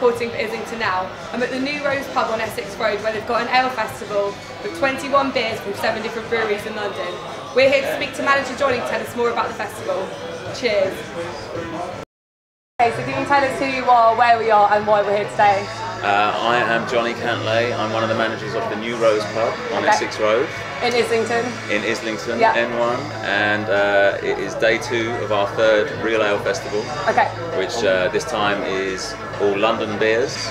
reporting for Islington Now. I'm at the New Rose pub on Essex Road where they've got an ale festival with 21 beers from 7 different breweries in London. We're here to speak to manager Jonny to tell us more about the festival. Cheers. Okay, so can you tell us who you are, where we are and why we're here today? I am Jonny Cantlay. I'm one of the managers of the New Rose pub on Essex Road. In Islington? In Islington, yep. N1, and it is day 2 of our 3rd Real Ale Festival, which this time is all London beers.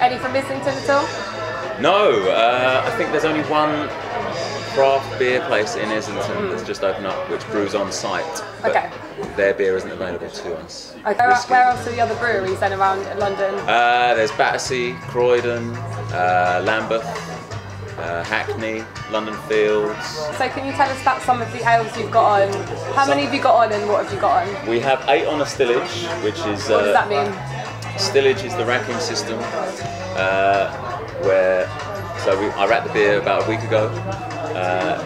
Any from Islington at all? No, I think there's only one craft beer place in Islington that's just opened up, which brews on site. But their beer isn't available to us. Okay. Where else are the other breweries then around London? There's Battersea, Croydon, Lambeth, Hackney, London Fields. So can you tell us about some of the ales you've got on? How many have you got on and what have you got on? We have 8 on a stillage, which is... what does that mean? Stillage is the racking system where... I racked the beer about a week ago,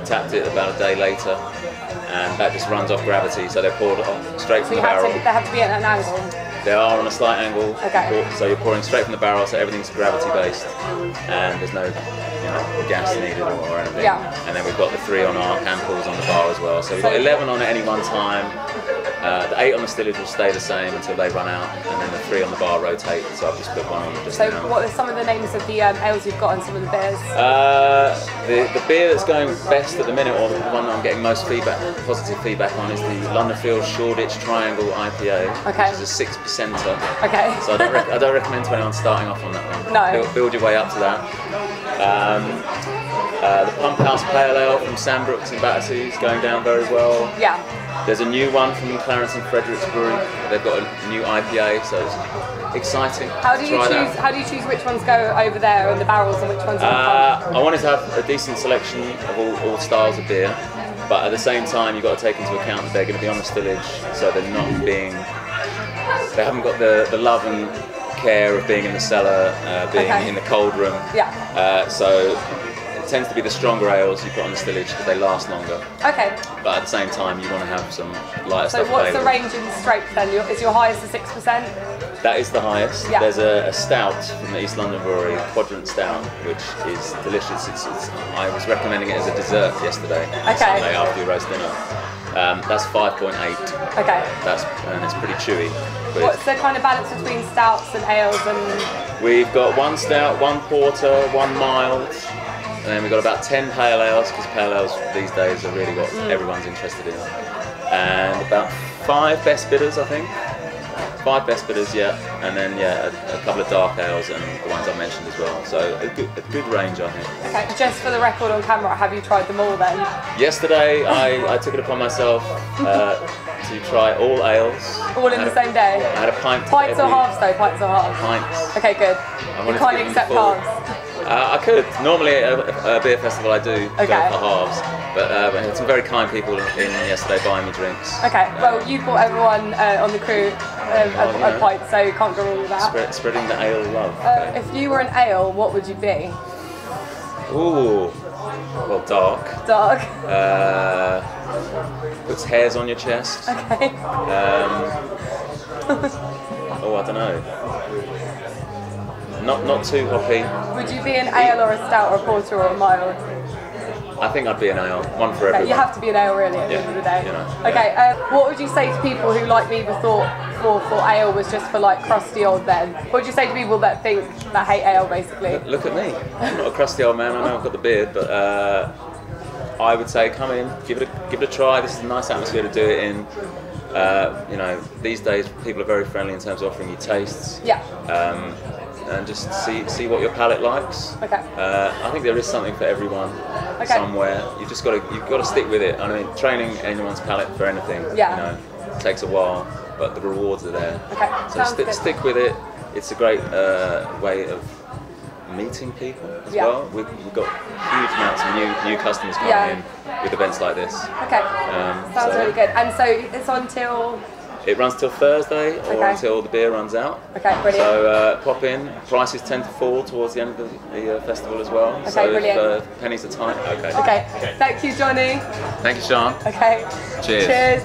tapped it about a day later, and that just runs off gravity, so they're poured straight from the barrel. They have to be at an angle? They are on a slight angle, okay. So you're pouring straight from the barrel, so everything's gravity based, and there's no gas needed or anything. Yeah. And then we've got the 3 on our hand pulls on the bar as well, so we've got 11 on at any one time. The 8 on the stillage will stay the same until they run out, and then the 3 on the bar rotate, so I've just put one on just now. So what are some of the names of the ales you've got and some of the beers? The beer that's going best at the minute, or the one that I'm getting most positive feedback on, is the London Fields Shoreditch Triangle IPA, which is a 6%er. Okay. So I don't recommend to anyone starting off on that one. No. Build your way up to that. The Pump House Pale Ale from Sandbrooks in Battersea is going down very well. Yeah. There's a new one from Clarence and Frederick's Brewery. They've got a new IPA, so it's exciting. How do you choose which ones go over there on the barrels and which ones on the pump? I wanted to have a decent selection of all styles of beer, but at the same time you've got to take into account that they're going to be on the stillage, so they're not being... They haven't got the love and care of being in the cellar, being in the cold room. Yeah. So it tends to be the stronger ales you put on the stillage because they last longer. Okay. But at the same time, you want to have some lighter stuff. So what's available. the range in strength then? Is your highest a 6%? That is the highest. Yeah. There's a stout from the East London brewery, Quadrant Stout, which is delicious. I was recommending it as a dessert yesterday, Sunday after your roast dinner. That's 5.8. Okay. And it's pretty chewy. What's the kind of balance between stouts and ales and? We've got 1 stout, 1 porter, 1 mild, and then we've got about 10 pale ales, because pale ales these days are really what everyone's interested in. And about 5 best bidders, I think. 5 best bidders, and then a couple of dark ales and the ones I mentioned as well. So a good range, I think. Okay, just for the record on camera, have you tried them all then? Yesterday, I took it upon myself to try all ales. All in the same day? I had a pint. Pints or halves though? Pints or halves? Pints. Okay, good. You can't accept halves? I could. Normally at a beer festival I do go for halves, but we had some very kind people in yesterday buying me drinks. Okay, well you bought everyone on the crew a pint, so you can't go wrong with that. Spreading the ale love. If you were an ale, what would you be? Ooh, well, dark. Dark. Puts hairs on your chest. Okay. Oh, I don't know. Not too hoppy. Would you be an ale or a stout or a porter or a mild? I think I'd be an ale. One for everyone. You have to be an ale really at the end of the day. Okay. What would you say to people who, like me, thought for ale was just for like crusty old men? What would you say to people that hate ale basically? Look at me. I'm not a crusty old man. I know I've got the beard, but I would say come in, give it a try. This is a nice atmosphere to do it in. These days people are very friendly in terms of offering you tastes. Yeah. And just see what your palate likes. Okay. I think there is something for everyone somewhere. You've got to stick with it. I mean, training anyone's palate for anything, takes a while, but the rewards are there. Okay. So stick with it. It's a great way of meeting people as well. We've got huge amounts of new customers coming in with events like this. Okay. Sounds really good. And so it's until. It runs till Thursday or until the beer runs out. Okay, brilliant. So pop in. Prices tend to fall towards the end of the festival as well. Okay, so brilliant. If pennies are tight, okay. Thank you, Jonny. Thank you, Siân. Okay. Cheers. Cheers.